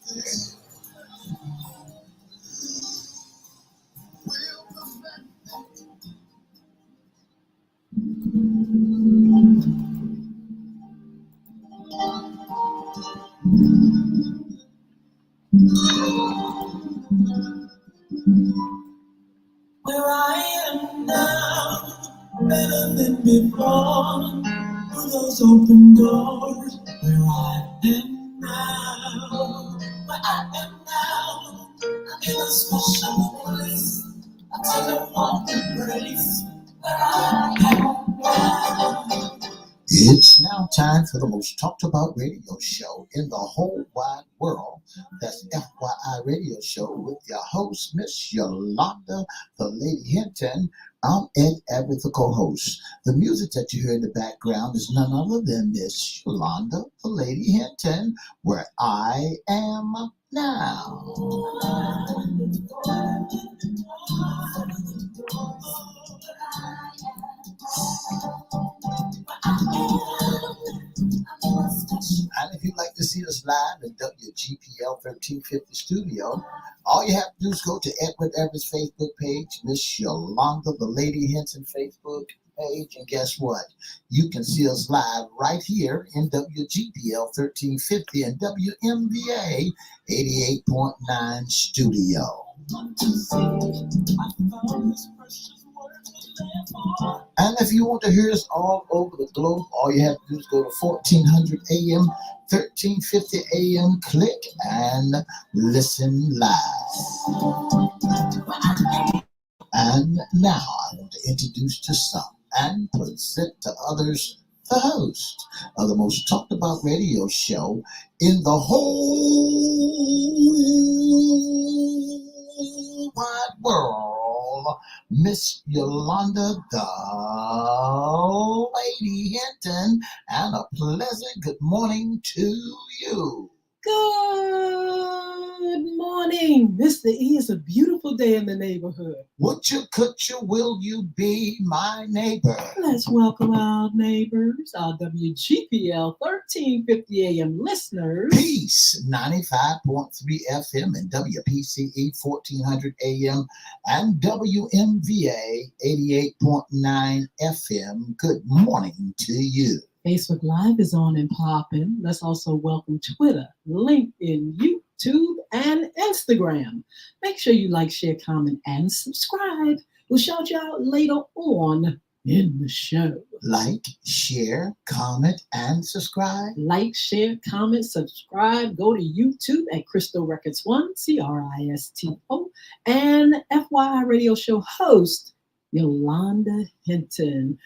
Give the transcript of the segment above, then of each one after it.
Where I am now, better than before. Through those open doors, where I am now, where I am now, I'm in a special place. I take a walk in grace, where I am now. It's now time for the most talked about radio show in the whole wide world. That's FYI Radio Show with your host, Miss Yolanda, the Lady Hinton. I'm Ed Everett, the co-host. The music that you hear in the background is none other than Miss Yolanda, the Lady Hinton, where I am now. And if you'd like to see us live in WGPL 1350 studio, all you have to do is go to Edward Everett's Facebook page, Miss Yolanda, the Lady Hinton Facebook page, and guess what? You can see us live right here in WGPL 1350 and WMVA 88.9 studio. And if you want to hear us all over the globe, all you have to do is go to 1400 AM, 1350 AM, click and listen live. And now I want to introduce to some and present to others the host of the most talked about radio show in the whole wide world, Miss Yolanda, the Lady Hinton, and a pleasant good morning to you. Good morning, Mr. E. It's a beautiful day in the neighborhood. Would you, could you, will you be my neighbor? Let's welcome our neighbors, our WGPL 1350 AM listeners. Peace, 95.3 FM and WPCE 1400 AM and WMVA 88.9 FM. Good morning to you. Facebook Live is on and popping. Let's also welcome Twitter, LinkedIn, YouTube, and Instagram. Make sure you like, share, comment, and subscribe. We'll shout you out later on in the show. Like, share, comment, and subscribe. Like, share, comment, subscribe. Go to YouTube at Crystal Records 1, CRISTO, and FYI Radio Show host, Yolanda Hinton.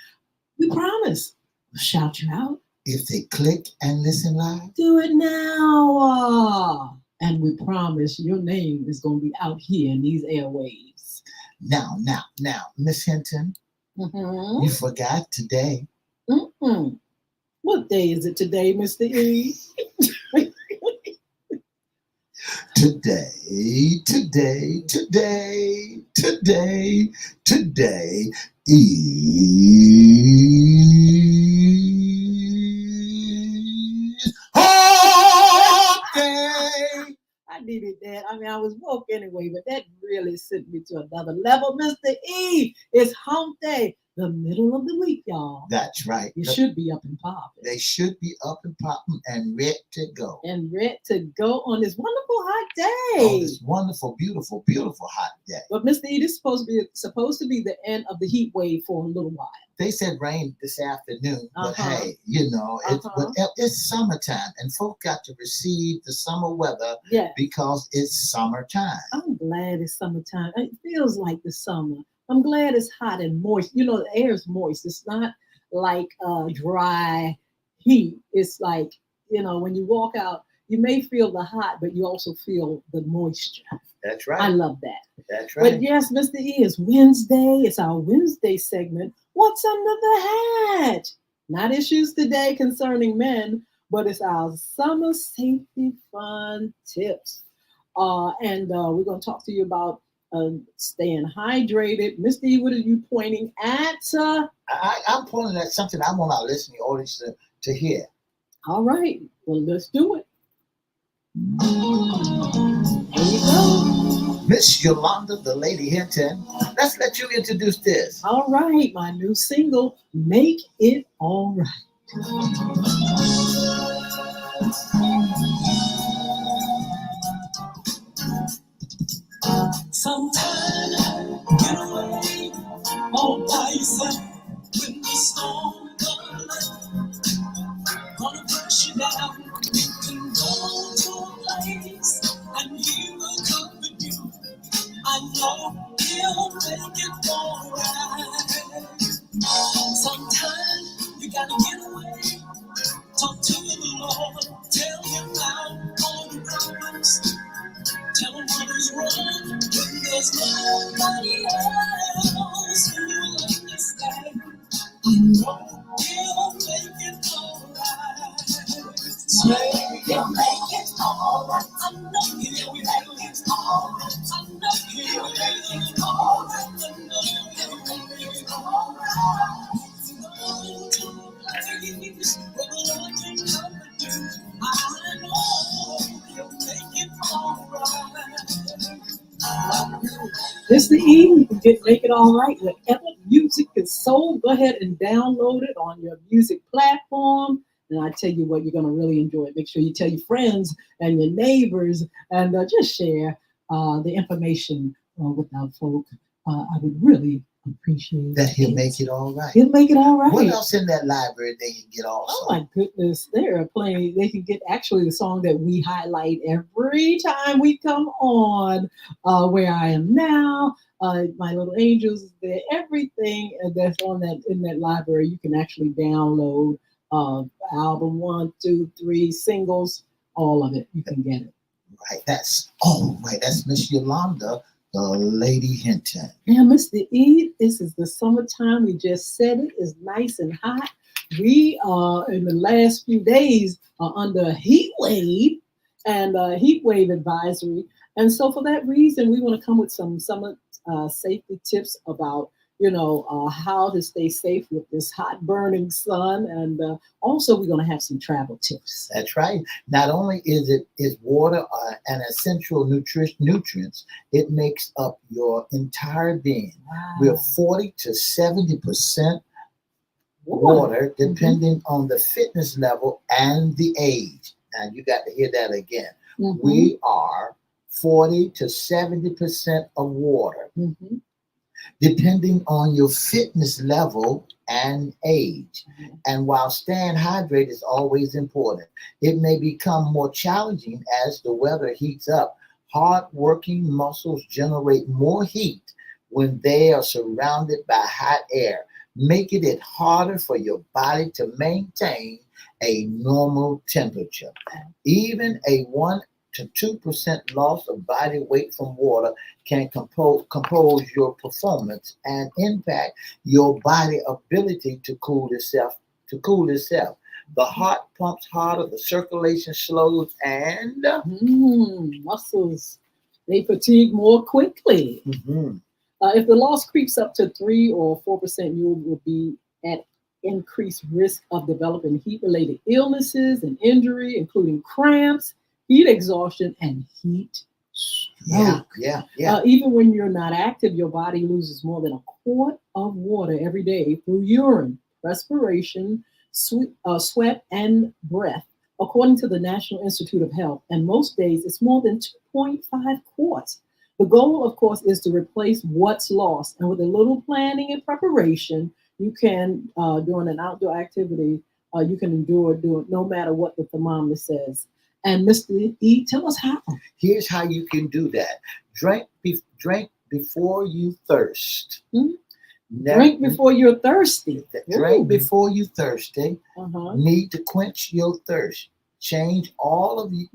We promise. We'll shout you out. If they click and listen live. Do it now. And we promise your name is going to be out here in these airwaves. Now, Miss Hinton, you forgot today. What day is it today, Mr. E? Today is hump day. I needed that. I mean, I was woke anyway, but that really sent me to another level. Mr. E, it's hump day, the middle of the week, y'all. That's right. You should be up and popping. They should be up and popping and ready to go. And ready to go on this wonderful hot day. Oh, this wonderful, beautiful, beautiful hot day. But Mr. E, this is supposed to be the end of the heat wave for a little while. They said rain this afternoon, but hey, you know, it's summertime, and folk got to receive the summer weather because it's summertime. I'm glad it's summertime. It feels like the summer. I'm glad it's hot and moist. You know, the air is moist. It's not like dry heat. It's like, you know, when you walk out, you may feel the hot, but you also feel the moisture. That's right. I love that. That's right. But yes, Mr. E, it's Wednesday. It's our Wednesday segment. What's under the hat? Not issues today concerning men, but it's our summer safety fun tips. And we're going to talk to you about staying hydrated. Mr. E, what are you pointing at? I'm pointing at something I want our listening audience to hear. All right. Well, let's do it. There you go. Miss Yolanda, the Lady Hinton. Let's let you introduce this. All right, my new single, Make It All Right. Sometimes get away all by yourself when the storm comes, gonna push you down. You can go to a place and he will comfort you. I know he'll make it alright. Sometimes you gotta get away, talk to the Lord, tell him out all the problems, tell him what is wrong when there's nobody else who will understand. I know he'll make it alright. Say he'll make it alright. I know he'll make it alright. I know he'll make it alright. I know he'll make it alright. Go to a place where the Lord can comfort you. I know he'll make it alright. It's the evening. You can make it all right. Whatever music is sold, go ahead and download it on your music platform. And I tell you what, you're going to really enjoy it. Make sure you tell your friends and your neighbors and just share the information with our folk. I would really appreciate That he'll make it all right. He'll make it all right. What else in that library they can get also? Oh my goodness, they're playing. They can get actually the song that we highlight every time we come on. Where I Am Now, My Little Angels is there. Everything that's on that in that library, you can actually download. Album 1, 2, 3, singles, all of it. You can get it. Right. That's That's Miss Yolanda, the Lady Hinton. Yeah, Mr. E, this is the summertime. We just said it is nice and hot. We are in the last few days are under a heat wave and heat wave advisory. And so for that reason, we want to come with some summer safety tips about, how to stay safe with this hot burning sun. And also we're going to have some travel tips. That's right. Not only is water an essential nutrients, it makes up your entire being. Wow. We're 40 to 70% water, depending on the fitness level and the age. Now you got to hear that again. Mm-hmm. We are 40 to 70% of water. Mm-hmm. Depending on your fitness level and age. Mm-hmm. And while staying hydrated is always important, it may become more challenging as the weather heats up. Hard-working muscles generate more heat when they are surrounded by hot air, making it harder for your body to maintain a normal temperature. Even a 1 to 2% loss of body weight from water can compose your performance and impact your body ability to cool itself. The heart pumps harder, the circulation slows, and muscles, they fatigue more quickly. Mm-hmm. If the loss creeps up to 3 or 4%, you will be at increased risk of developing heat-related illnesses and injury, including cramps, heat exhaustion, and heat stroke. Yeah. Even when you're not active, your body loses more than a quart of water every day through urine, respiration, sweat, and breath, according to the National Institute of Health. And most days, it's more than 2.5 quarts. The goal, of course, is to replace what's lost. And with a little planning and preparation, you can, during an outdoor activity, you can endure it no matter what the thermometer says. And Mr. E, tell us how. Here's how you can do that. Drink before you thirst. Mm-hmm. Drink before you're thirsty. Drink before you thirsty. Uh-huh. Need to quench your thirst. Change are you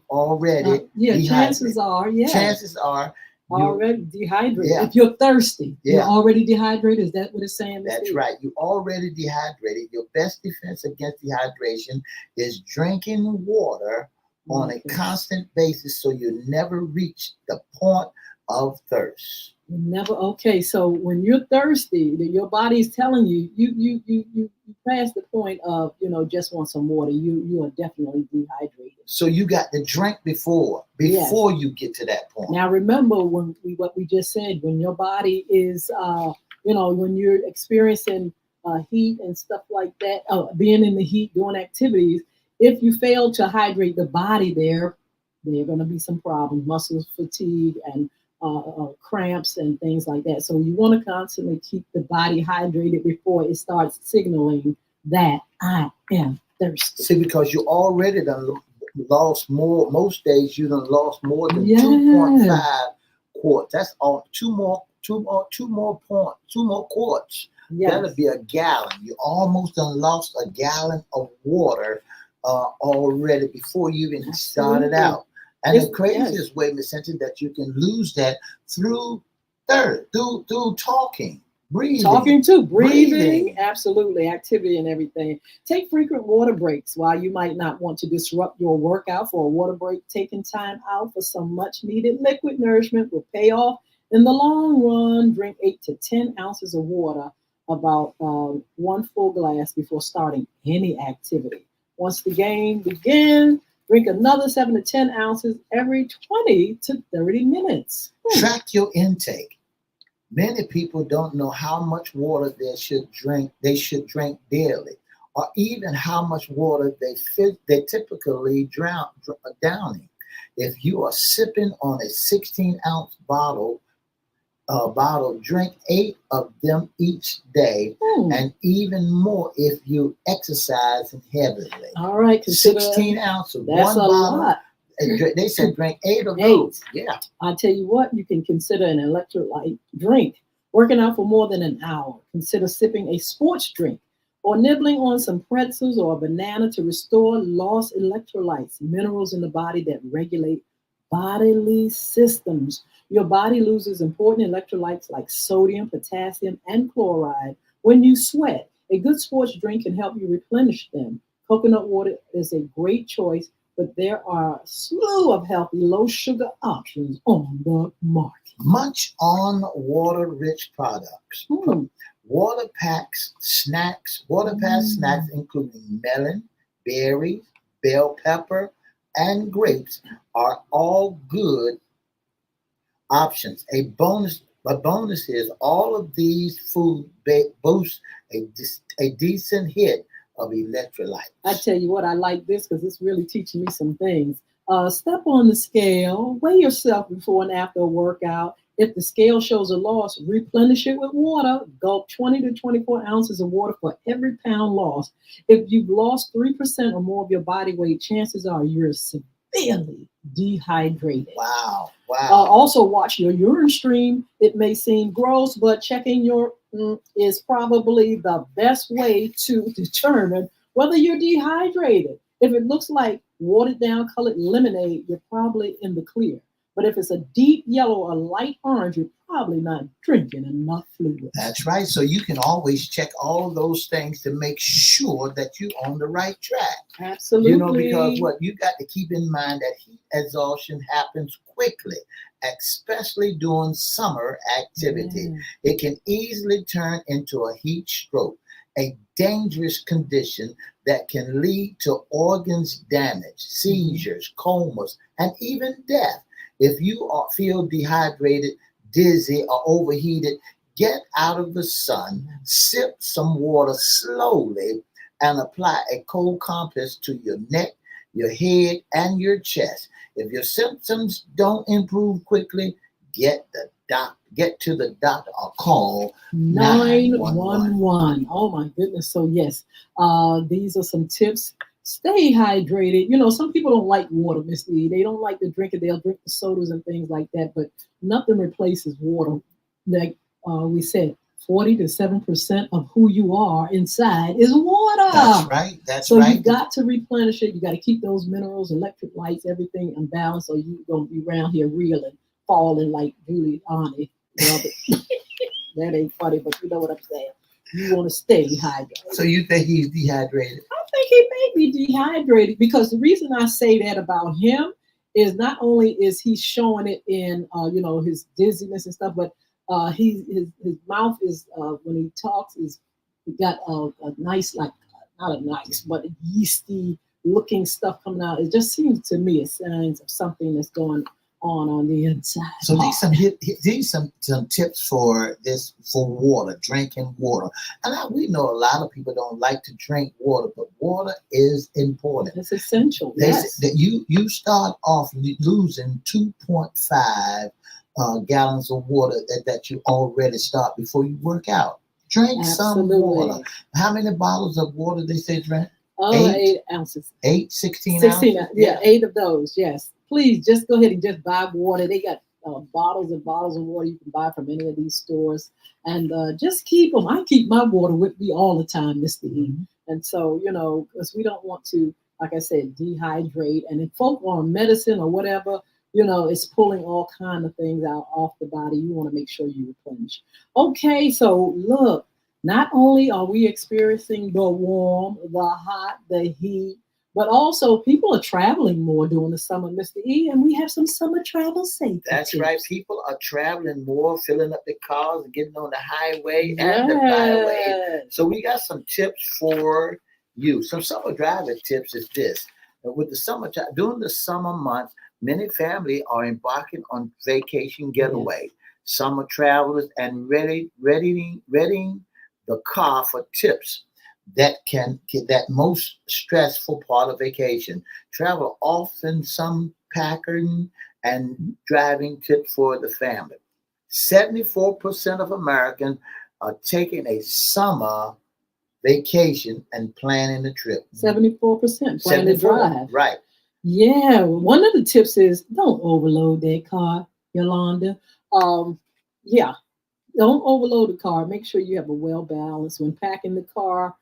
already dehydrated? Chances are already dehydrated. Yeah. If you're thirsty, you're already dehydrated. Is that what it's saying? That's right. You already dehydrated. Your best defense against dehydration is drinking water on a constant basis so you never reach the point of thirst. Never okay. So when you're thirsty, your body is telling you you past the point of just want some water. You are definitely dehydrated. So you got to drink before Yes. you get to that point. Now remember what we just said. When your body is when you're experiencing heat and stuff like that, being in the heat doing activities. If you fail to hydrate the body, there are going to be some problems, muscle fatigue and cramps and things like that. So you want to constantly keep the body hydrated before it starts signaling that I am thirsty. See, because you already done lost more. Most days you done lost more than Yeah. 2.5 quarts. That's all. Two more quarts. Yes. That'll be a gallon. You almost done lost a gallon of water already before you even started out. And the craziest way, Miss Hinton, that you can lose that through talking, breathing. Talking too, breathing, absolutely, activity and everything. Take frequent water breaks. While you might not want to disrupt your workout for a water break, taking time out for some much needed liquid nourishment will pay off in the long run. Drink 8 to 10 ounces of water, about one full glass before starting any activity. Once the game begins, drink another 7 to 10 ounces every 20 to 30 minutes. Track your intake. Many people don't know how much water they should drink daily, or even how much water they typically downing. If you are sipping on a 16-ounce bottle, drink 8 of them each day, and even more if you exercise heavily. All right, 16 ounces, that's one a bottle. lot. They said drink 8 of those. Yeah. I tell you what, you can consider an electrolyte drink. Working out for more than an hour. Consider sipping a sports drink or nibbling on some pretzels or a banana to restore lost electrolytes, minerals in the body that regulate bodily systems. Your body loses important electrolytes like sodium, potassium, and chloride when you sweat. A good sports drink can help you replenish them. Coconut water is a great choice, but there are a slew of healthy low-sugar options on the market. Munch on water-rich products. Water packed snacks including melon, berries, bell pepper, and grapes are all good options. A bonus is all of these foods boost a decent hit of electrolytes. I tell you what, I like this because it's really teaching me some things. Step on the scale, weigh yourself before and after a workout. If the scale shows a loss, replenish it with water. Gulp 20 to 24 ounces of water for every pound lost. If you've lost 3% or more of your body weight, chances are you're severely dehydrated. Wow. Also watch your urine stream. It may seem gross, but checking your is probably the best way to determine whether you're dehydrated. If it looks like watered down colored lemonade, you're probably in the clear. But if it's a deep yellow or light orange, you're probably not drinking enough fluid. That's right. So you can always check all of those things to make sure that you're on the right track. Absolutely. Because what you got to keep in mind that heat exhaustion happens quickly, especially during summer activity. It can easily turn into a heat stroke, a dangerous condition that can lead to organs damage, seizures, comas, and even death. If you feel dehydrated, dizzy, or overheated, get out of the sun, sip some water slowly, and apply a cold compress to your neck, your head, and your chest. If your symptoms don't improve quickly, get to the doctor or call 911. Oh my goodness. So yes, these are some tips. Stay hydrated. Some people don't like water, Miss Lee. They don't like to drink it. They'll drink the sodas and things like that, but nothing replaces water. Like we said, 40 to 7% of who you are inside is water. That's right. So you got to replenish it. You got to keep those minerals, electrolytes, everything in balance, or you're going to be around here reeling, falling like Giuliani. That ain't funny, but you know what I'm saying. You want to stay hydrated. So you think he's dehydrated? I think he may be dehydrated because the reason I say that about him is not only is he showing it in his dizziness and stuff, but His mouth is when he talks is he got a nice like not a nice but yeasty looking stuff coming out. It just seems to me a signs of something that's going on the inside. So these some tips for this for water, drinking water. And we know a lot of people don't like to drink water, but water is important. It's essential. They Yes. say that you start off losing 2.5 gallons of water that you already start before you work out. Drink some water. Absolutely. How many bottles of water they say drink? 8 ounces. 16 16, ounces? yeah, 8 of those. Yes. Please just go ahead and just buy water. They got bottles and bottles of water you can buy from any of these stores, and just keep them. I keep my water with me all the time, Mr. E. And so, because we don't want to, like I said, dehydrate. And if folk on medicine or whatever, it's pulling all kind of things out off the body. You want to make sure you replenish. Okay, so look, not only are we experiencing the warm, the hot, the heat, but also people are traveling more during the summer, Mr. E, and we have some summer travel safety. That's tips. right. People are traveling more, filling up their cars and getting on the highway and the byway. Yes. So we got some tips for you. Some summer driving tips is this. With the summer, during the summer months, many families are embarking on vacation getaway. Yes. Summer travelers and readying the car for tips that can get that most stressful part of vacation. Travel often some packing and driving tips for the family. 74% of Americans are taking a summer vacation and planning the trip. 74% plan to 74, drive. right. Yeah, one of the tips is don't overload that car, Yolanda. Yeah, don't overload the car. Make sure you have a well balance when packing the car.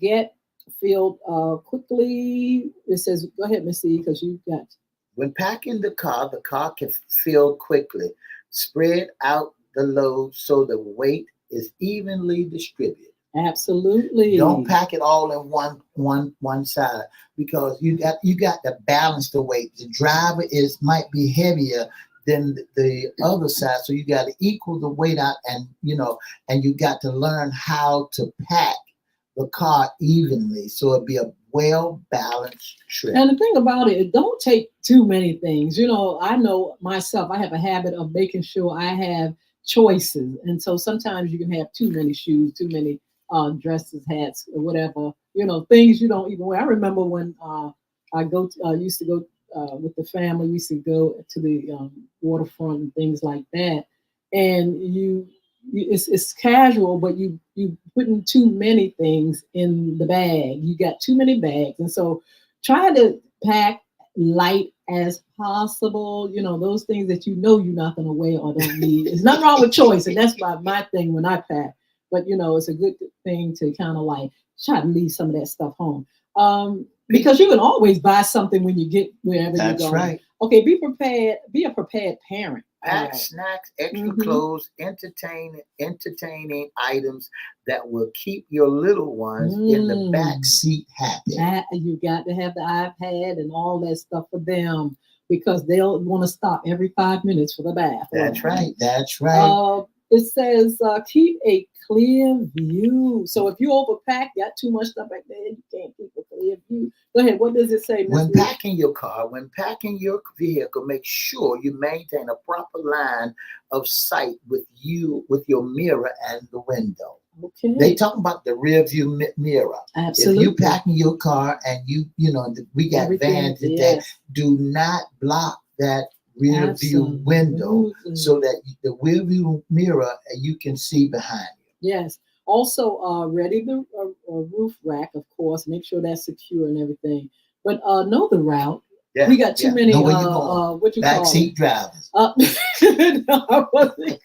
Get filled quickly. It says, go ahead, Miss E, because you got. When packing the car can fill quickly. Spread out the load so the weight is evenly distributed. Absolutely. Don't pack it all in one side because you got to balance the weight. The driver might be heavier than the other side, so you got to equal the weight out, and you got to learn how to pack the car evenly so it'd be a well balanced trip. And the thing about it don't take too many things. I know myself, I have a habit of making sure I have choices. And so sometimes you can have too many shoes, too many dresses, hats, or whatever, things you don't even wear. I remember when used to go with the family, we used to go to the waterfront and things like that. And it's casual, but you putting too many things in the bag. You got too many bags, and so try to pack light as possible. Those things that you're not going to wear or don't need. There's nothing wrong with choice, and that's my thing when I pack. But it's a good thing to kind of like try to leave some of that stuff home. Because you can always buy something when you get wherever you're going. That's right. Okay, be prepared. Be a prepared parent. Pack snacks, extra clothes, entertaining items that will keep your little ones in the back seat happy. You got to have the iPad and all that stuff for them because they'll want to stop every 5 minutes for the bath. That's right. That's right. It says keep a clear view. So if you overpack, got too much stuff back there, you can't keep a clear view. Go ahead. What does it say, Ms. When packing your car, when packing your vehicle, make sure you maintain a proper line of sight with your mirror and the window. Okay. They talk about the rear view mirror. Absolutely. If you packing your car and we got vans today, do not block that rear view window so that the rear view mirror you can see behind you. Yes. Also, ready the roof rack, of course. Make sure that's secure and everything. But know the route. Yeah, we got too many. Know where you're going. What you backseat drivers. No, I wasn't.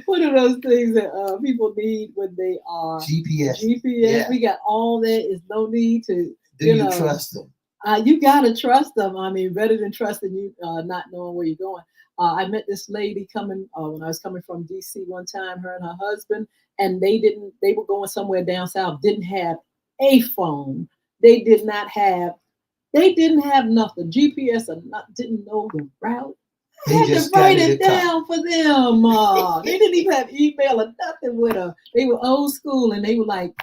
One of those things that people need when they are GPS. Yeah. We got all that. Is no need to. Do you trust them? You gotta trust them. I mean, better than trusting you not knowing where you're going. I met this lady coming when I was coming from DC one time, her and her husband, and they were going somewhere down south, didn't have a phone. They didn't have nothing. GPS or not, didn't know the route. I had to write it down for them. They didn't even have email or nothing with her. They were old school, and they were like,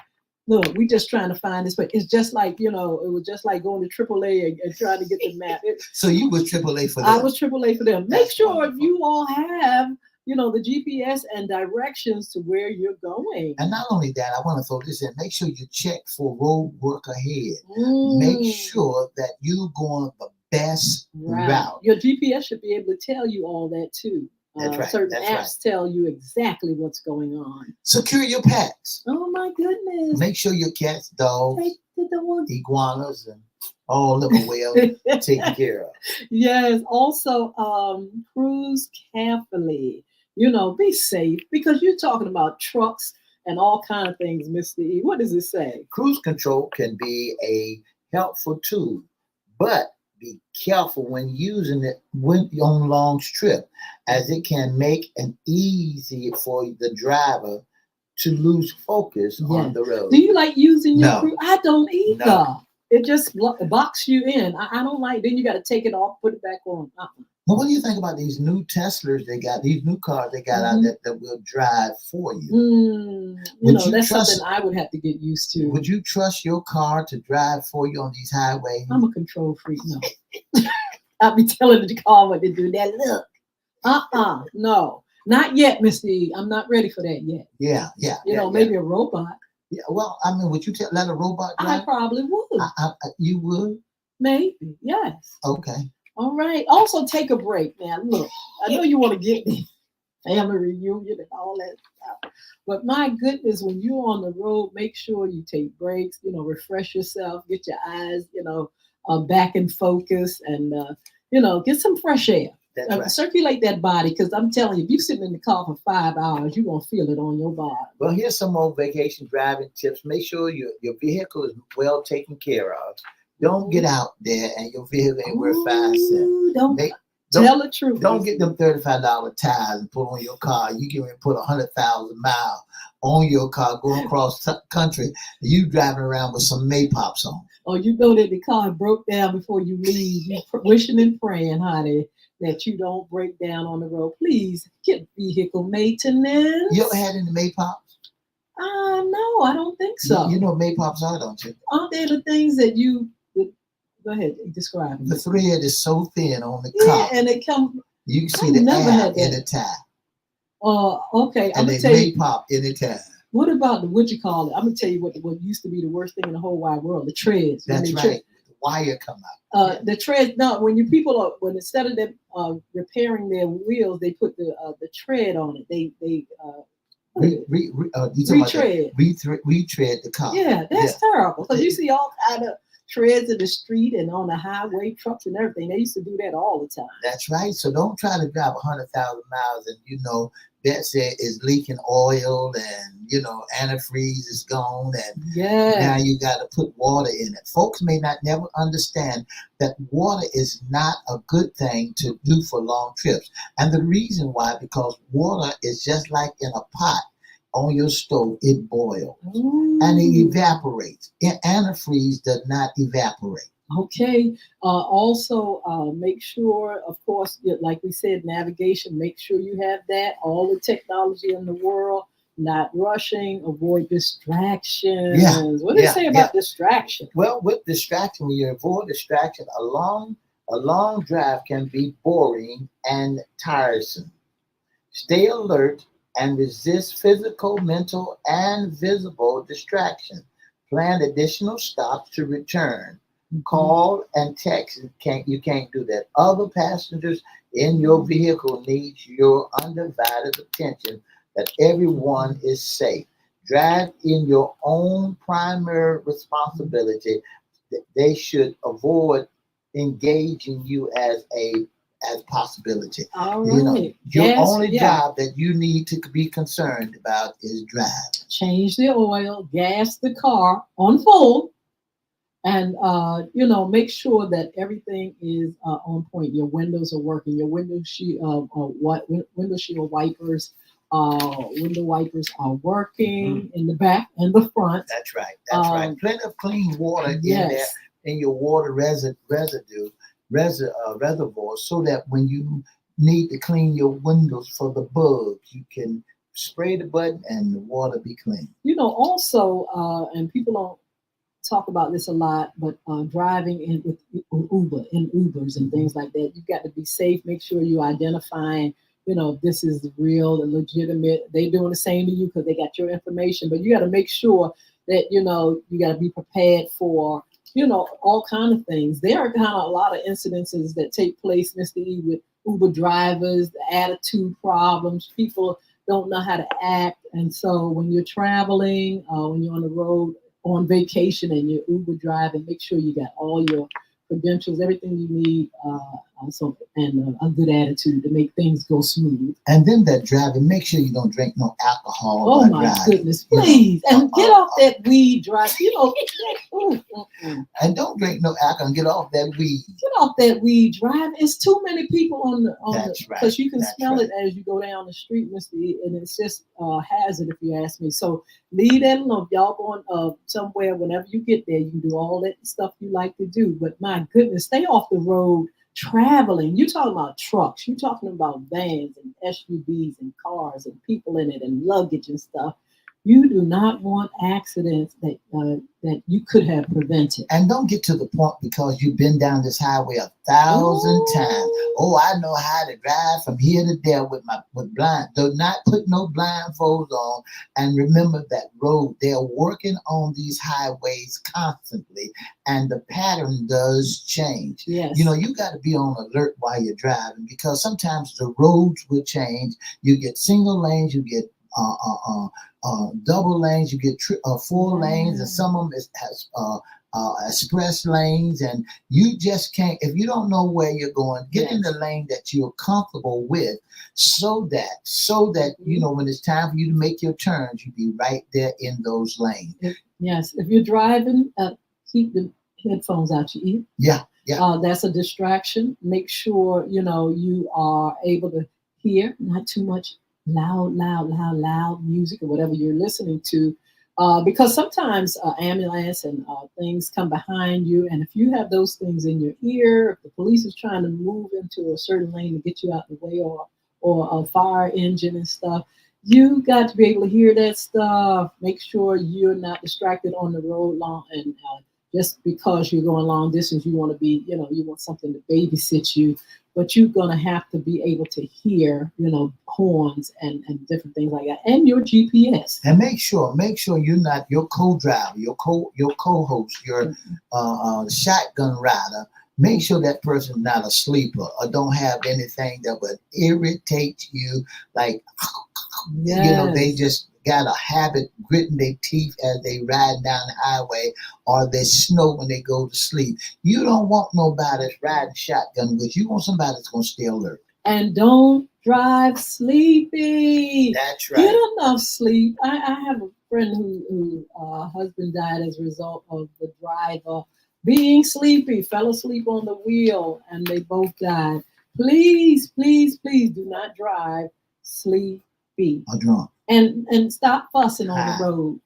look, we just trying to find this, but it's just like, it was just like going to AAA and trying to get the map. So you was AAA for them. I was AAA for them. Make That's sure wonderful. you all have, the GPS and directions to where you're going. And not only that, I want to throw this in. Make sure you check for road work ahead. Mm. Make sure that you're going the best route. Your GPS should be able to tell you all that too. That's right. Certain apps tell you exactly what's going on. Secure your pets. Oh my goodness. Make sure your cats, dogs, iguanas, and all of them well taken care of. Yes. Also, cruise carefully. Be safe, because you're talking about trucks and all kind of things, Mr. E. What does it say? Cruise control can be a helpful tool, but be careful when using it when you're on long trip, as it can make it easy for the driver to lose focus on the road. Do you like using your No. cruise? I don't either. No. It just box you in. I don't like. Then you got to take it off, put it back on. Well, what do you think about these new Teslas they got, these new cars they got out that will drive for you? That's something I would have to get used to. Would you trust your car to drive for you on these highways? I'm a control freak. No. I'll be telling the car what to do. That look. No. Not yet, Mr. E. I'm not ready for that yet. Yeah. Maybe a robot. Yeah, well, I mean, would you let a robot drive? I probably would. You would? Maybe, yes. Okay. All right. Also, take a break now. Look, I know you want to get the family reunion and all that stuff, but my goodness, when you're on the road, make sure you take breaks. Refresh yourself, get your eyes, back in focus, and get some fresh air. That's right. Circulate that body, because I'm telling you, if you're sitting in the car for 5 hours, you're going to feel it on your body. Well, here's some more vacation driving tips. Make sure your vehicle is well taken care of. Don't get out there and your vehicle ain't worth 5 cents. Don't tell the truth. Don't get them $35 tires and put on your car. You can put 100,000 miles on your car going across country. And you driving around with some Maypops on. Or you know that the car broke down before you leave. You wishing and praying, honey, that you don't break down on the road. Please get vehicle maintenance. You ever had any Maypops? No, I don't think so. You know what Maypops are, don't you? Aren't they the things that you... Go ahead, describe them. The thread is so thin on the car. Yeah, and it come. You can see the air in the tire. Okay. And they Maypop in the tire. What about what you call it? I'm gonna tell you what used to be the worst thing in the whole wide world: the treads. That's right. The wire come out. The treads. No, when instead of them repairing their wheels, they put the tread on it. They retread the car. Yeah, that's terrible. Because you see all kind of treads in the street and on the highway, trucks and everything. They used to do that all the time. That's right. So don't try to drive 100,000 miles and that said is leaking oil and antifreeze is gone and now you got to put water in it. Folks may not never understand that water is not a good thing to do for long trips. And the reason why, because water is just like in a pot on your stove, it boils and it evaporates. Antifreeze does not evaporate. Okay. Also, make sure, of course, like we said, navigation, make sure you have that. All the technology in the world, not rushing, avoid distractions. Yeah. What do they say about distraction? Well, with distraction, when you avoid distraction, a long drive can be boring and tiresome. Stay alert and resist physical, mental, and visible distraction. Plan additional stops to return. Call and text. You can't do that. Other passengers in your vehicle need your undivided attention that everyone is safe. Drive in your own primary responsibility. They should avoid engaging you as possibility. All right. Your only job that you need to be concerned about is drive. Change the oil, gas the car on full, and make sure that everything is on point. Your windows are working. Your window shield wipers. Window wipers are working in the back and the front. That's right. That's right. Plenty of clean water in there, in your water reservoir, so that when you need to clean your windows for the bugs, you can spray the button and the water be clean. Also, and people don't talk about this a lot, but driving in with Ubers and things like that, you've got to be safe. Make sure you're identifying, if this is the real, the legitimate. They're doing the same to you because they got your information, but you got to make sure that, you got to be prepared for, all kind of things. There are kind of a lot of incidences that take place, Mr. E, with Uber drivers, the attitude problems, people don't know how to act. And so when you're traveling, when you're on the road, on vacation and you're Uber driving, make sure you got all your credentials, everything you need, and a good attitude to make things go smooth. And then that driving, make sure you don't drink no alcohol. Oh my driving. Goodness, please. And get off that weed drive. And don't drink no alcohol and get off that weed. Get off that weed drive. It's too many people on the That's right. Because you can smell it as you go down the street, Mr. E, and it's just a hazard if you ask me. So leave that alone. If y'all going somewhere, whenever you get there, you can do all that stuff you like to do. But my goodness, stay off the road traveling. You're talking about trucks. You're talking about vans and SUVs and cars and people in it and luggage and stuff. You do not want accidents that you could have prevented. And don't get to the point because you've been down this highway 1,000 times. Oh, I know how to drive from here to there with blind. Do not put no blindfolds on. And remember that road, they're working on these highways constantly, and the pattern does change. Yes. You got to be on alert while you're driving because sometimes the roads will change. You get single lanes, you get double lanes, you get four lanes, and some of them has express lanes, and you just can't, if you don't know where you're going, get in the lane that you're comfortable with, so that when it's time for you to make your turns, you be right there in those lanes. Yes, if you're driving, keep the headphones out your ear. Yeah. That's a distraction. Make sure you are able to hear, not too much loud music or whatever you're listening to, because sometimes ambulance and things come behind you, and if you have those things in your ear, if the police is trying to move into a certain lane to get you out the way, or a fire engine and stuff, you got to be able to hear that stuff. Make sure you're not distracted on the road long, and just because you're going long distance, you want to be, you want something to babysit you, but you're going to have to be able to hear, horns and different things like that, and your GPS. And make sure you're not your co-driver, your co-host, your shotgun rider. Make sure that person's not a sleeper or don't have anything that would irritate you, like, yes. They just got a habit gritting their teeth as they ride down the highway, or they snort when they go to sleep. You don't want nobody that's riding shotgun with you. You want somebody that's going to stay alert. And don't drive sleepy. That's right. Get enough sleep. I have a friend who husband died as a result of the driver being sleepy, fell asleep on the wheel, and they both died. Please, please, please do not drive sleepy. Or drunk. And stop fussing on the road.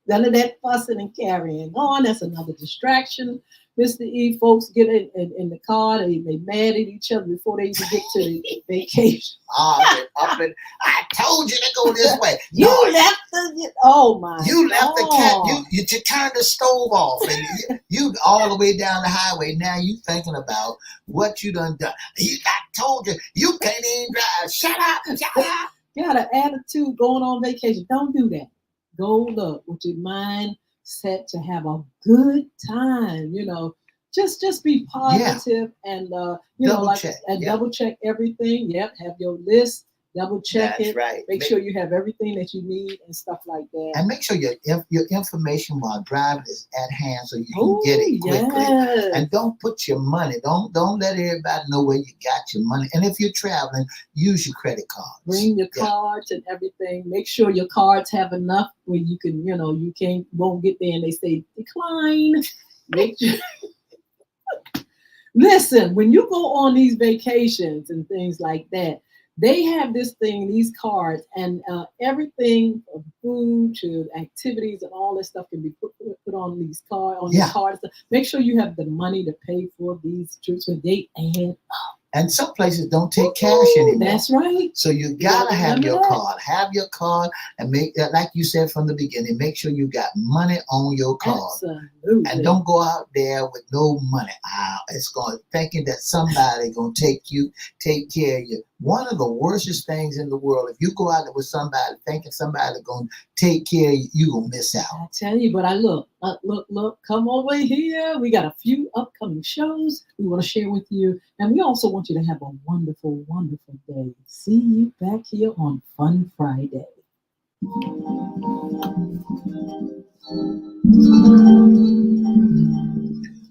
None of that fussing and carrying on. That's another distraction. Mr. E, folks get in the car, they mad at each other before they even get to the vacation. I told you to go this way. You left the cat. You turned the stove off, and you all the way down the highway. Now you thinking about what you done. I told you, you can't even drive. Shut up. Got an attitude going on vacation. Don't do that. Go look with your mind set to have a good time. Just be positive and double check everything. Yep, have your list. Double check it. Right. Make sure you have everything that you need and stuff like that. And make sure your information while driving is at hand so you can get it quickly. Yes. And don't put your money. Don't let everybody know where you got your money. And if you're traveling, use your credit cards. Bring your cards and everything. Make sure your cards have enough where you can, you won't get there and they say decline. Make sure. Listen, when you go on these vacations and things like that, they have these cards, and everything from food to activities and all this stuff can be put on these cards. These cards. Make sure you have the money to pay for these trips, but they add up. And some places don't take cash anymore. That's right. So you gotta have your card. Have your card and make that, like you said from the beginning, make sure you got money on your card. Absolutely. And don't go out there with no money. It's going thinking that somebody gonna take care of you. One of the worstest things in the world, if you go out there with somebody thinking somebody gonna take care of you, you gonna miss out. I tell you, but look, come over here. We got a few upcoming shows we want to share with you. And we also want you to have a wonderful, wonderful day. See you back here on Fun Friday.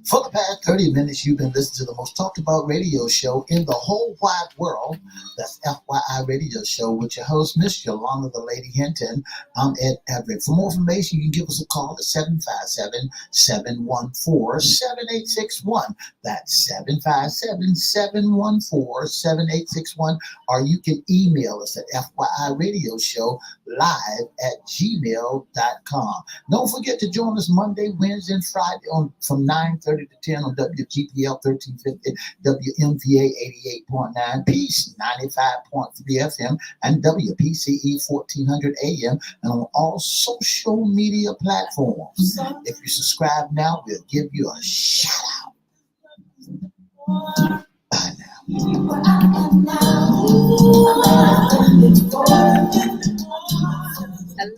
For the past 30 minutes, you've been listening to the most talked about radio show in the whole wide world. That's FYI Radio Show with your host, Miss Yolanda, the Lady Hinton. I'm Ed Everett. For more information, you can give us a call at 757-714-7861. That's 757-714-7861. Or you can email us at FYIRadioshow@gmail.com. Don't forget to join us Monday, Wednesday, and Friday from 9:30 to 10 on WGPL 1350, WMVA 88.9, Peace 95.3 FM, and WPCE 1400 AM, and on all social media platforms. If you subscribe now, we'll give you a shout out. Bye now.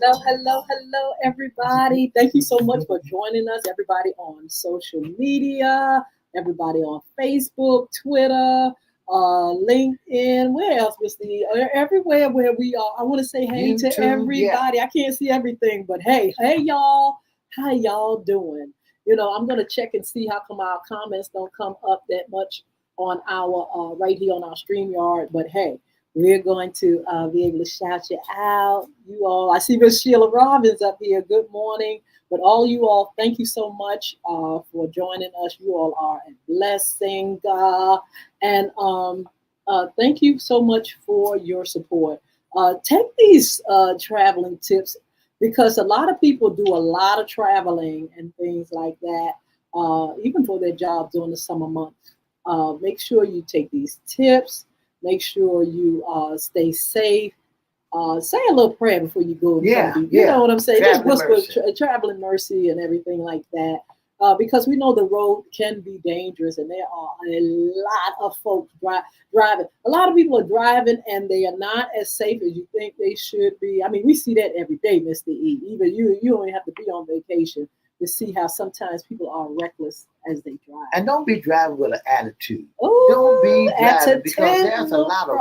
Hello, everybody. Thank you so much for joining us, everybody on social media, everybody on Facebook, Twitter, LinkedIn. Where else, Mr. E? Everywhere where we are. I want to say hey to everybody. Yeah. I can't see everything, but hey, y'all. How y'all doing? I'm going to check and see how come our comments don't come up that much on our right here on our StreamYard. But hey, we're going to be able to shout you out. You all, I see Miss Sheila Robbins up here. Good morning. But all you all, thank you so much for joining us. You all are a blessing. And thank you so much for your support. Take these traveling tips, because a lot of people do a lot of traveling and things like that, even for their jobs during the summer months. Make sure you take these tips. Make sure you stay safe. Say a little prayer before you go. You know what I'm saying? Just whisper traveling mercy and everything like that. Because we know the road can be dangerous, and there are a lot of folks driving. A lot of people are driving, and they are not as safe as you think they should be. I mean, we see that every day, Mr. E. Even you don't even have to be on vacation to see how sometimes people are reckless as they drive. And don't be driving with an attitude. Ooh, don't be driving, because there's a lot of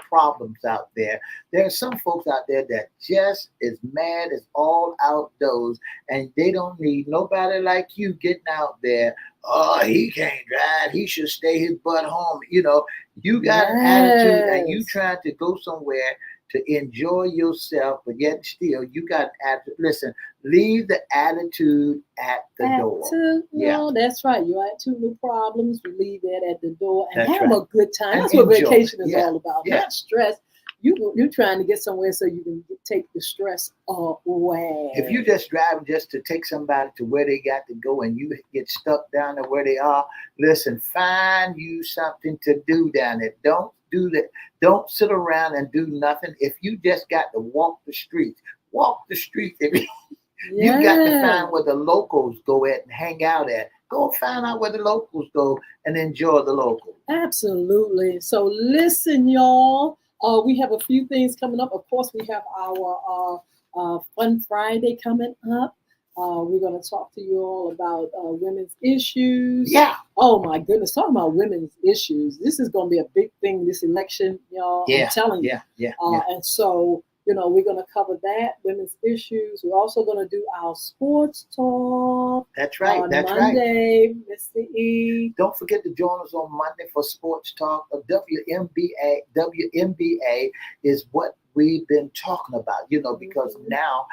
problems out there. There's some folks out there that just is mad as all outdoors, and they don't need nobody like you getting out there. Oh, he can't drive. He should stay his butt home. You got an attitude, and you trying to go somewhere to enjoy yourself, but yet still you got attitude. Listen, leave the attitude at the door. No, that's right. Your attitude, no problems. We leave that at the door and have a good time. And that's what enjoy. Vacation is all about. Not stress. You're trying to get somewhere so you can take the stress away. If you just driving just to take somebody to where they got to go and you get stuck down there where they are, listen, find you something to do down there. Don't do that. Don't sit around and do nothing. If you just got to walk the streets. You got to find where the locals go at and hang out at. Go find out where the locals go and enjoy the locals. Absolutely. So listen, y'all. We have a few things coming up. Of course, we have our Fun Friday coming up. We're going to talk to you all about women's issues. Yeah. Oh, my goodness. Talking about women's issues. This is going to be a big thing this election, y'all. Yeah. I'm telling you. Yeah. And so, we're going to cover that, women's issues. We're also going to do our sports talk. That's right. On Monday, Mr. E. Don't forget to join us on Monday for sports talk. WNBA is what we've been talking about, because now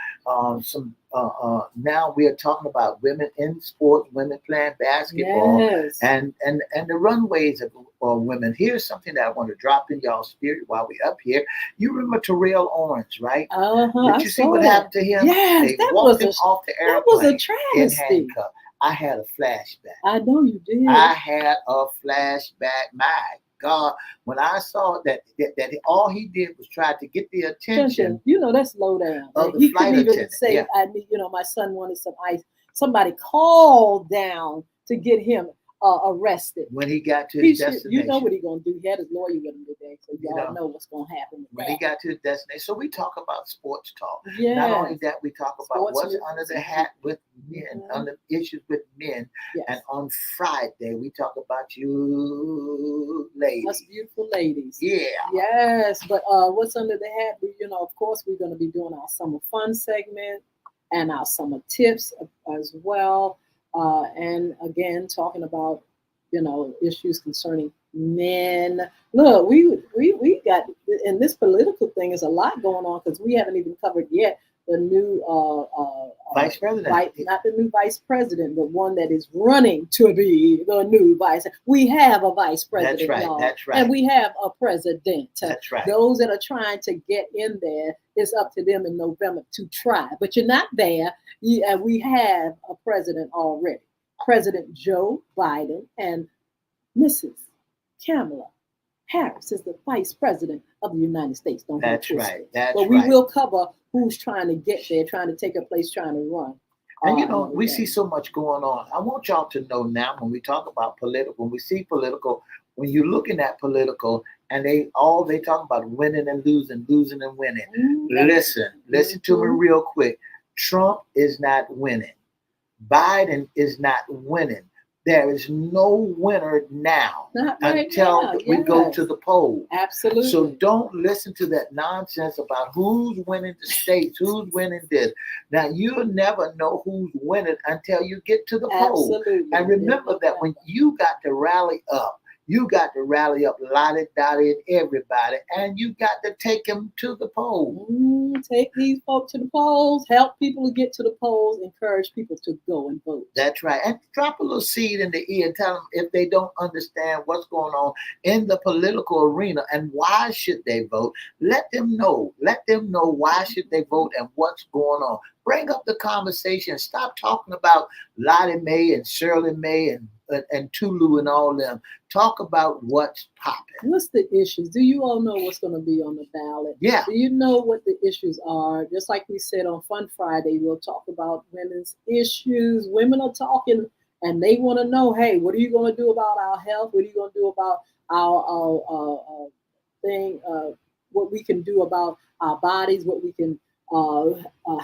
now we are talking about women in sports, women playing basketball, and the runways of women. Here's something that I want to drop in y'all's spirit while we're up here. You remember Terrell Owens, right? Did you see what happened to him? Yes, they walked him off the airplane that was a travesty. in handcuffs. I had a flashback. I know you did. I had a flashback. My God, when I saw that all he did was try to get the attention You know, that's low down. of the He flight couldn't even attendant. say, Yeah. I need, my son wanted some ice. Somebody called down to get him arrested. When he got to his destination. You know what he's going to do. He had his lawyer with him today, so You y'all know what's going to happen. When he got to his destination. So we talk about sports talk. Yeah. Not only that, we talk about Sports what's music. under the hat with men, under issues with men. Yes. And on Friday, we talk about you ladies. Us beautiful ladies. Yeah. Yes, but what's under the hat? Of course, we're going to be doing our summer fun segment and our summer tips as well. And again, talking about, issues concerning men. Look, we got, and this political thing is a lot going on because we haven't even covered yet the new vice president. Not the new vice president, but one that is running to be the new vice. We have a vice president, that's right, y'all. That's right. And we have a president. That's right. Those that are trying to get in there, it's up to them in November to try. But you're not there. We have a president already. President Joe Biden and Mrs. Kamala Harris is the vice president of the United States. Don't That's get right. twisted. That's but we will cover who's trying to get there, trying to take a place, trying to run. And we see so much going on. I want y'all to know now when we talk about political, when we see political, when you're looking at political and they talk about winning and losing, losing and winning. Mm-hmm. Listen to me real quick. Trump is not winning. Biden is not winning. There is no winner now until we go to the polls. Absolutely. So don't listen to that nonsense about who's winning the states, who's winning this. Now, you'll never know who's winning until you get to the polls. And remember that when you got to rally up, you got to rally up Lottie, Dottie, and everybody, and you got to take them to the polls. Take these folks to the polls, help people to get to the polls, encourage people to go and vote. That's right. And drop a little seed in the ear and tell them if they don't understand what's going on in the political arena and why should they vote. Let them know. Let them know why should they vote and what's going on. Bring up the conversation. Stop talking about Lottie Mae and Shirley Mae and Tulu and all them. Talk about what's popping. What's the issues? Do you all know what's going to be on the ballot? Yeah. Do you know what the issues are? Just like we said on Fun Friday, we'll talk about women's issues. Women are talking and they want to know, hey, what are you going to do about our health? What are you going to do about our thing? What we can do about our bodies? What we can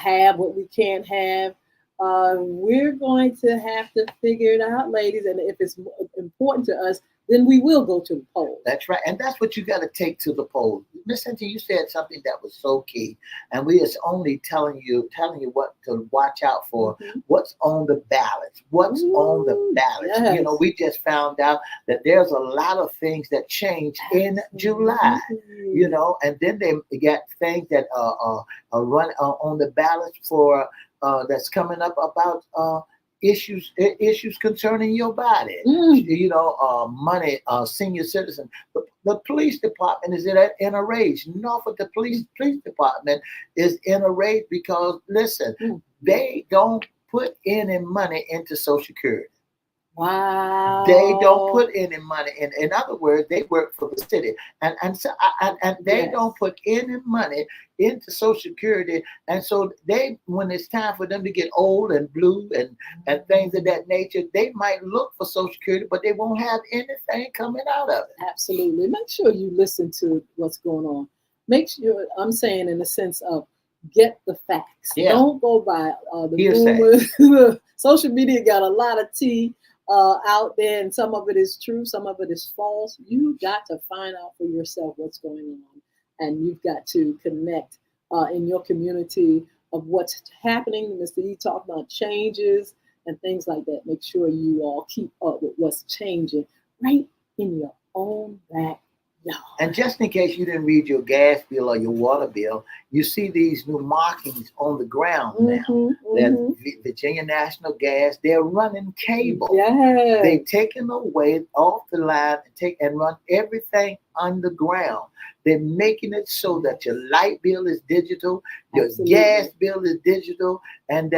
have? What we can't have? We're going to have to figure it out, ladies. And if it's important to us, then we will go to the polls. That's right. And that's what you got to take to the polls. Miss Hinton, you said something that was so key. And we is only telling you what to watch out for. Mm-hmm. What's on the ballots. What's on the ballots. Yes. We just found out that there's a lot of things that change in July. And then they got things that run on the ballots for that's coming up about issues concerning your body. Money, senior citizen. The police department is in a rage. Norfolk, the police department is in a rage because listen, they don't put any money into Social Security. Wow. They don't put any money in. In other words, they work for the city, and they don't put any money into Social Security. And so when it's time for them to get old and blue and things of that nature, they might look for Social Security, but they won't have anything coming out of it. Absolutely. Make sure you listen to what's going on. Make sure, I'm saying in the sense of get the facts. Yeah. Don't go by the rumors. Social media got a lot of tea out there, and some of it is true, some of it is false. You got to find out for yourself what's going on, and you've got to connect in your community of what's happening. Mr. E talked about changes and things like that. Make sure you all keep up with what's changing right in your own backyard. Yeah. And just in case you didn't read your gas bill or your water bill, you see these new markings on the ground now. That Virginia National Gas, they're running cable. Yes. They've taken away off the line and run everything underground. They're making it so that your light bill is digital, your Absolutely. gas bill is digital, and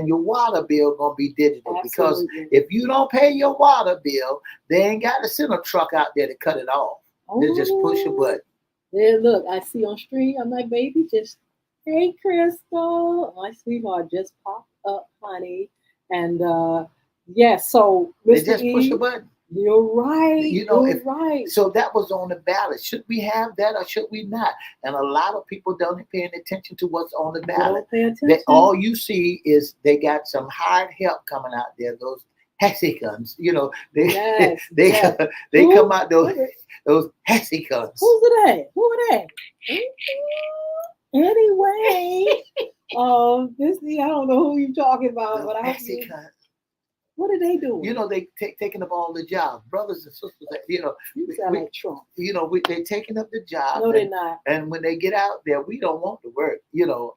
your water bill gonna be digital. Absolutely. Because if you don't pay your water bill, they ain't got to send a truck out there to cut it off. They just push a button. Yeah, look, I see on street. I'm like, baby, just hey, Crystal, my sweetheart, just popped up, honey, and yeah. So, They Mr. just E, push a button. you're right. You know, you're right. So that was on the ballot. Should we have that or should we not? And a lot of people don't paying attention to what's on the ballot. Don't pay attention. All you see is they got some hired help coming out there. Those hexagons, you know, they Yes, they yes. they Who? come out those hexagons. Who's it? Who are they? Anyway, this I don't know who you're talking about, but I hexagons. What are they doing? You know, they taking up all the jobs, brothers and sisters. You know, you sound like Trump. You know, they taking up the job. No, they're not. And when they get out there, we don't want to work. You know,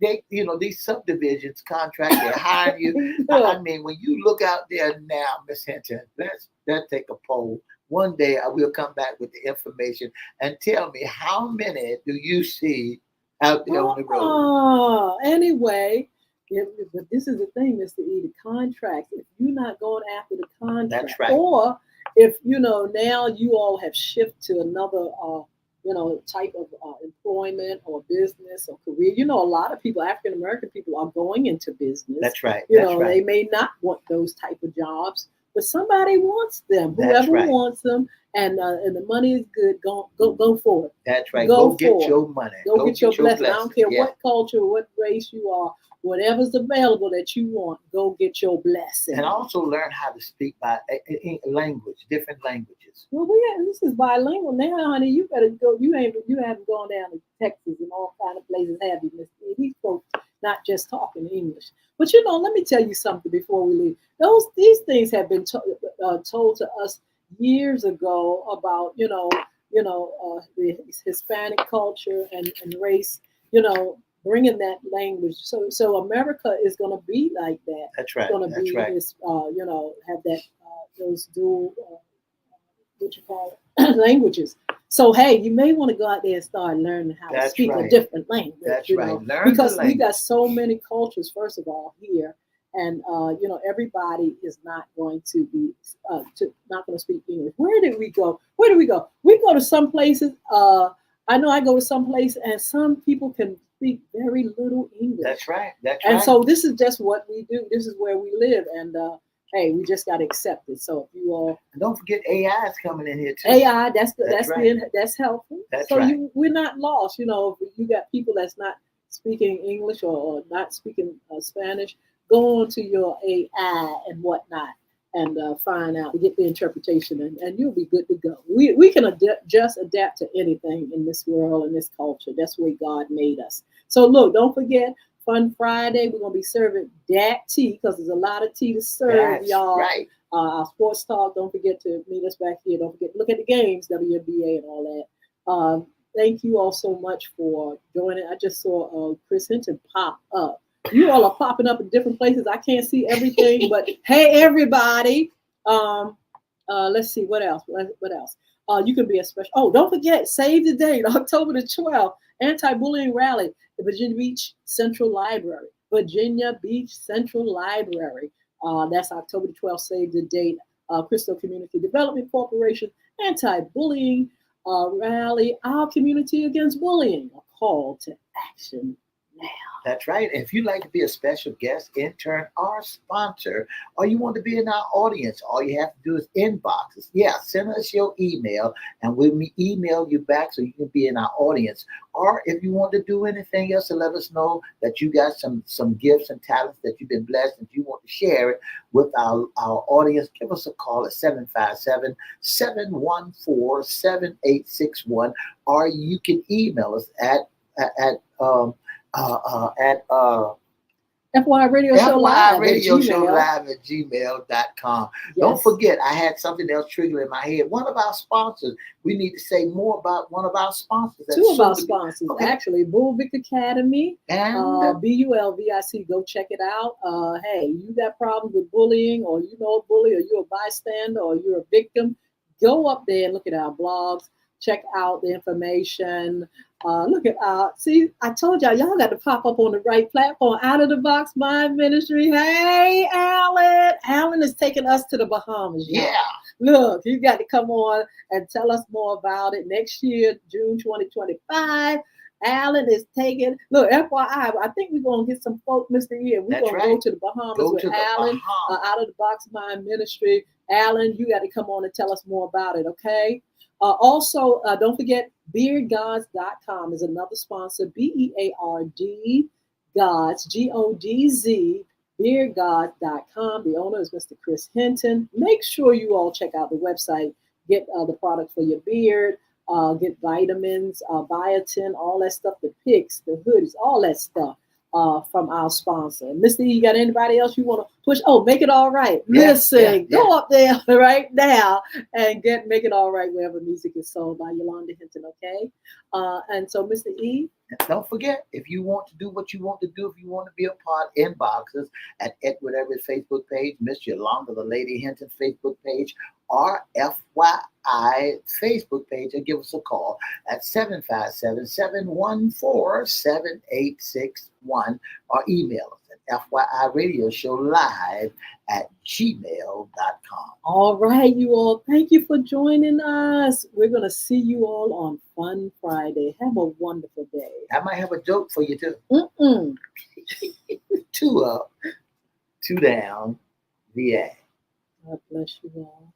they, you know, these subdivisions contract, they're hiring you. I mean, when you look out there now, Miss Hinton, let's take a poll. One day I will come back with the information and tell me how many do you see out there on the road. Anyway. But this is the thing, Mr. E, the contracts. If you're not going after the contract, that's right. Or if you know now you all have shifted to another, type of employment or business or career. You know, a lot of people, African American people, are going into business. That's right. They may not want those type of jobs, but somebody wants them. Whoever wants them, and the money is good. Go for it. That's right. Go get your money. Go get your blessing. I don't care what culture, what race you are. Whatever's available that you want, go get your blessing. And also learn how to speak by different languages. Well, this is bilingual now, honey. You better go. You haven't gone down to Texas and all kind of places, have you, Miss? These folks not just talking English. But let me tell you something before we leave. These things have been told to us years ago about the Hispanic culture and race. Bringing that language, so America is going to be like that. That's right. It's going to be right. this, have that those dual, languages. So hey, you may want to go out there and start learning how to speak a different language. That's right. Learn because we got so many cultures. First of all, here, and everybody is not going to be not going to speak English. Where did we go? We go to some places. I know I go to some place, and some people can speak very little English. That's right. And so this is just what we do. This is where we live, and hey, we just got to accept it. So if you all, and don't forget AI is coming in here too. AI, that's helpful. That's so right. We're not lost. If you got people that's not speaking English or not speaking Spanish, go on to your AI and whatnot. And find out, get the interpretation, and you'll be good to go. We can just adapt to anything in this world and this culture. That's the way God made us. So look, don't forget, Fun Friday, we're going to be serving that tea because there's a lot of tea to serve, y'all. Right. Our sports talk, don't forget to meet us back here. Don't forget to look at the games, WNBA and all that. Thank you all so much for joining. I just saw Chris Hinton pop up. You all are popping up in different places. I can't see everything, but hey, everybody. Let's see what else. What else? You can be a special. Oh, don't forget, save the date, October the 12th, anti-bullying rally, the Virginia Beach Central Library. Virginia Beach Central Library. That's October the 12th. Save the date. Crystal Community Development Corporation anti-bullying rally. Our community against bullying. A call to action now. That's right. If you'd like to be a special guest, intern, or sponsor, or you want to be in our audience, all you have to do is inbox us. Yeah, send us your email, and we'll email you back so you can be in our audience. Or if you want to do anything else to let us know that you got some gifts and talents that you've been blessed and you want to share it with our audience, give us a call at 757-714-7861, or you can email us at FY Radio Show Live Radio at Show Gmail. Live at gmail.com. Yes. Don't forget, I had something else trigger in my head. One of our sponsors. We need to say more about one of our sponsors. Two of our sponsors, actually, Bulvic Academy and BULVIC. Go check it out. Hey, you got problems with bullying, or you know a bully, or you're a bystander, or you're a victim, go up there and look at our blogs. Check out the information. Look at see, I told y'all got to pop up on the right platform. Out of the Box Mind Ministry. Hey, Alan. Alan is taking us to the Bahamas. Y'all. Yeah. Look, you got to come on and tell us more about it. Next year, June 2025. Alan is taking, look, FYI, I think we're going to get some folk, Mr. E, and we're going to go to the Bahamas with Alan, Out of the Box Mind Ministry. Alan, you got to come on and tell us more about it, okay? Also, don't forget, beardgods.com is another sponsor, BEARD Gods, GODZ, beardgods.com. The owner is Mr. Chris Hinton. Make sure you all check out the website, get the product for your beard, get vitamins, biotin, all that stuff, the picks, the hoodies, all that stuff from our sponsor. Mr. E, you got anybody else you want to push? Oh, Make It All Right. Listen, go up there right now and Make It All Right wherever music is sold by Yolanda Hinton, okay? And so, Mr. E. Don't forget, if you want to do what you want to do, if you want to be a part, inboxes at Edward Everett Facebook page, Miss Yolanda, the Lady Hinton Facebook page, or FYI Facebook page, and give us a call at 757-714-7861 or email us at FYIRadiosHowLive@gmail.com. All right, you all. Thank you for joining us. We're going to see you all on Fun Friday. Have a wonderful day. I might have a joke for you, too. 2 up, 2 down, VA. God bless you all.